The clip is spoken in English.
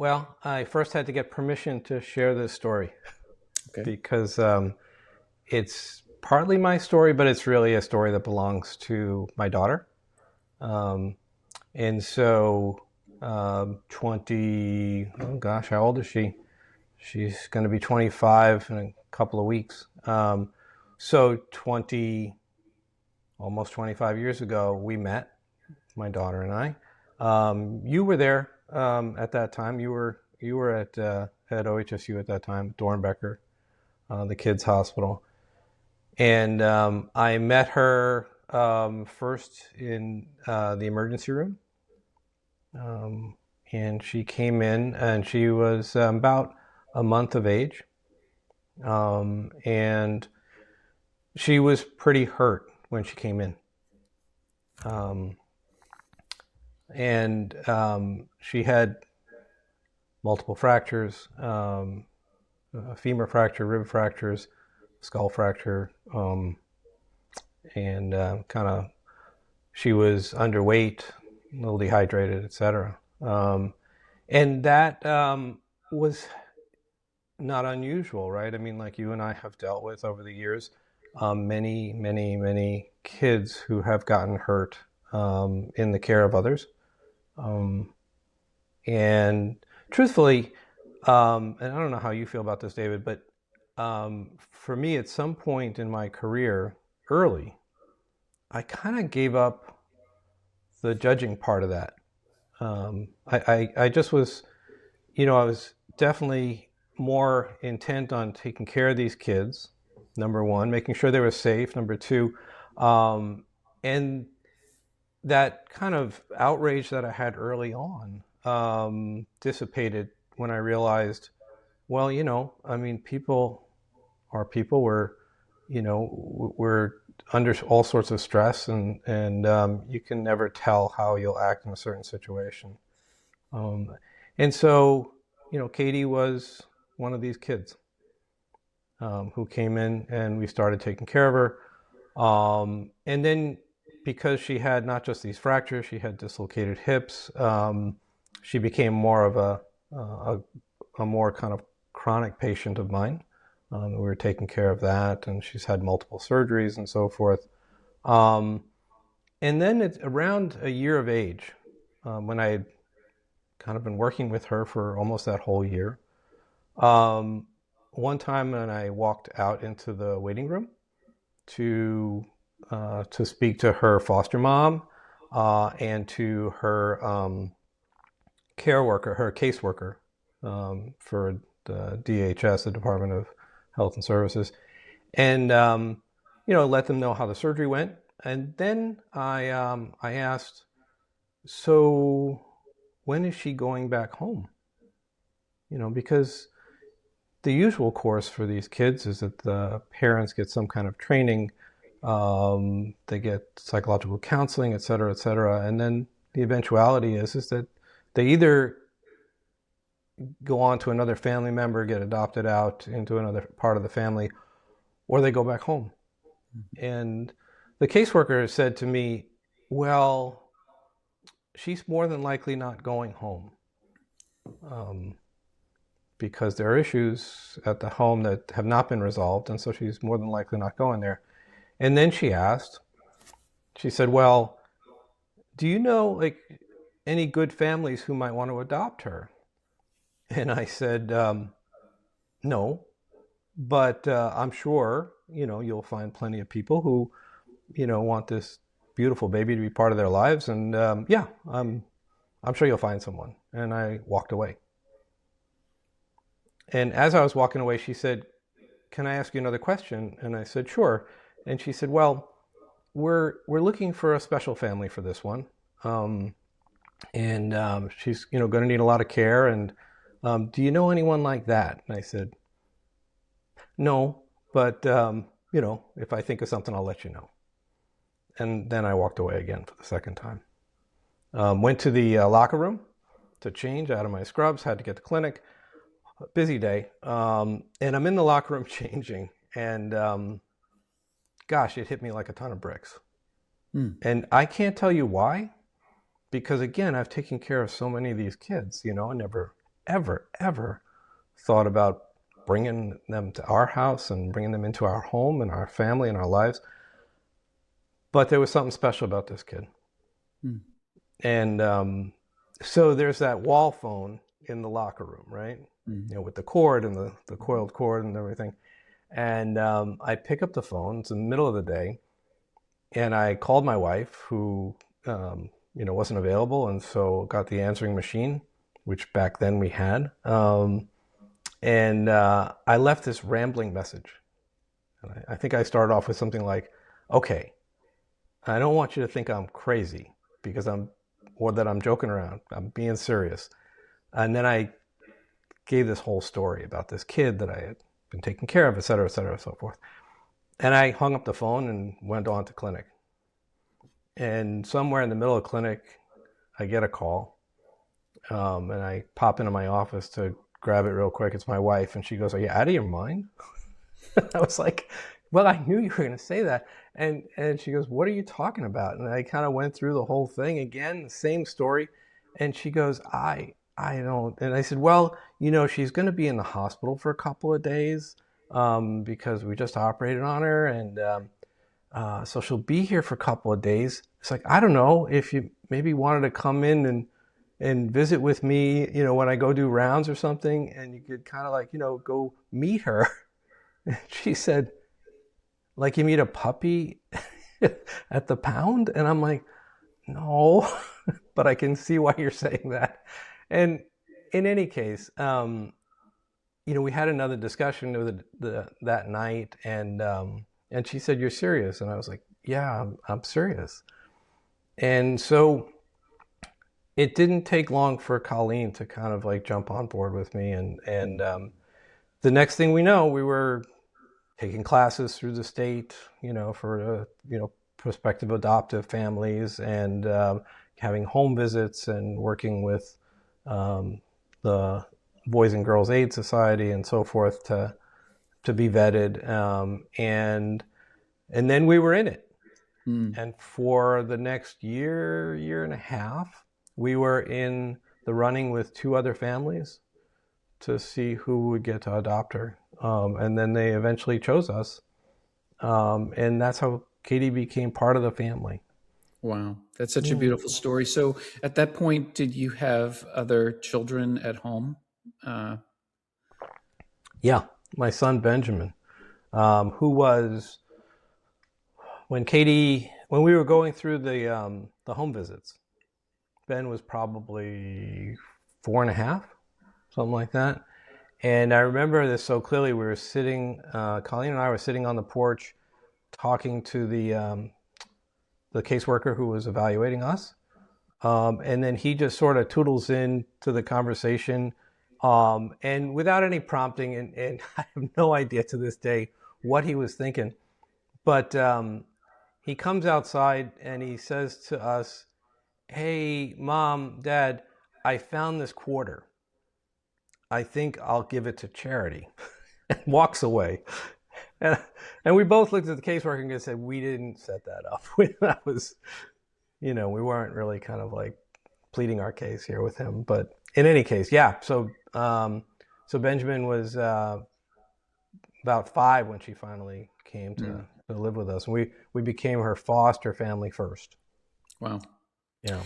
Well, I first had to get permission to share this story Okay. because it's partly my story, but it's really a story that belongs to my daughter. Um, and so, 20, oh gosh, how old is she? She's going to be 25 in a couple of weeks. So 20, almost 25 years ago, we met, my daughter and I. You were there at that time. You were at OHSU at that time, Dornbecker, the kids' hospital, and I met her first in the emergency room, um, and she came in, and she was about a month of age, and she was pretty hurt when she came in. Um, and she had multiple fractures, femur fracture, rib fractures, skull fracture, and kind of she was underweight, a little dehydrated, etc. And that was not unusual, right? I mean, like you and I have dealt with over the years, many, many, many kids who have gotten hurt in the care of others. Um, and truthfully, and I don't know how you feel about this, David, but for me, at some point in my career, early, I kind of gave up the judging part of that. I just was, I was definitely more intent on taking care of these kids, number one, making sure they were safe, number two, and that kind of outrage that I had early on dissipated when I realized, well, I mean, people are people. We're under all sorts of stress, and you can never tell how you'll act in a certain situation. Um, and so, Katie was one of these kids who came in, and we started taking care of her. And then, because she had not just these fractures, she had dislocated hips. She became more of a more kind of chronic patient of mine. We were taking care of that, and she's had multiple surgeries and so forth. Um, and then it's around a year of age, when I had kind of been working with her for almost that whole year. Um, One time when I walked out into the waiting room to to speak to her foster mom and to her care worker, her caseworker for the DHS, the Department of Health and Services, and let them know how the surgery went. And then I asked, so when is she going back home? Because the usual course for these kids is that the parents get some kind of training, they get psychological counseling, et cetera, et cetera. And then the eventuality is that they either go on to another family member, get adopted out into another part of the family, or they go back home. And the caseworker said to me, well, she's more than likely not going home, um, because there are issues at the home that have not been resolved, and so she's more than likely not going there. And then she said, well, do you know, like, any good families who might want to adopt her? And I said, no, but I'm sure, you'll find plenty of people who, want this beautiful baby to be part of their lives. And yeah, I'm sure you'll find someone. And I walked away. And as I was walking away, she said, can I ask you another question? And I said, sure. And she said, well, we're looking for a special family for this one. And she's, going to need a lot of care. And do you know anyone like that? And I said, no, but, if I think of something, I'll let you know. And then I walked away again for the second time. Went to the locker room to change out of my scrubs, had to get to clinic. Busy day. And I'm in the locker room changing, and gosh, it hit me like a ton of bricks. And I can't tell you why, because again, I've taken care of so many of these kids, I never ever thought about bringing them to our house and bringing them into our home and our family and our lives. But there was something special about this kid. Mm. And so there's that wall phone in the locker room, right? Mm. With the cord and the coiled cord and everything. And I pick up the phone. It's in the middle of the day. And I called my wife, who, wasn't available. And so got the answering machine, which back then we had. And I left this rambling message. And I think I started off with something like, okay, I don't want you to think I'm crazy or that I'm joking around. I'm being serious. And then I gave this whole story about this kid that I had been taking care of, et cetera, so forth. And I hung up the phone and went on to clinic. And somewhere in the middle of clinic, I get a call. And I pop into my office to grab it real quick. It's my wife. And she goes, "Are you out of your mind?" I was like, "Well, I knew you were going to say that." And she goes, "What are you talking about?" And I kind of went through the whole thing again, the same story. And she goes, I don't. And I said, "Well, she's going to be in the hospital for a couple of days because we just operated on her. And so she'll be here for a couple of days." It's like, I don't know if you maybe wanted to come in and visit with me, when I go do rounds or something, and you could kind of like, go meet her. And she said, "Like you meet a puppy at the pound?" And I'm like, "No," but I can see why you're saying that. And in any case, we had another discussion with that night, and she said, "You're serious?" And I was like, "Yeah, I'm serious." And so it didn't take long for Colleen to kind of like jump on board with me, and the next thing we know, we were taking classes through the state, for prospective adoptive families, and having home visits and working with the Boys and Girls Aid Society and so forth to be vetted, and then we were in it. Mm. And for the next year and a half, we were in the running with two other families to see who would get to adopt her. And then they eventually chose us. And that's how Katie became part of the family. Wow, that's such a Yeah. beautiful story. So, at that point, did you have other children at home? Uh, Yeah. My son, Benjamin, who was, when we were going through the home visits, Ben was probably 4.5, something like that. And I remember this so clearly. We were sitting, Colleen and I were sitting on the porch talking to the caseworker who was evaluating us. And then he just sort of toodles into the conversation, and without any prompting, and I have no idea to this day what he was thinking. But he comes outside and he says to us, "Hey, Mom, Dad, I found this quarter. I think I'll give it to charity." And walks away. And, and we both looked at the caseworker and said, "We didn't set that up." That was, we weren't really kind of like pleading our case here with him. But in any case, yeah. So Benjamin was about 5 when she finally came mm, to live with us. And we became her foster family first. wow. Yeah.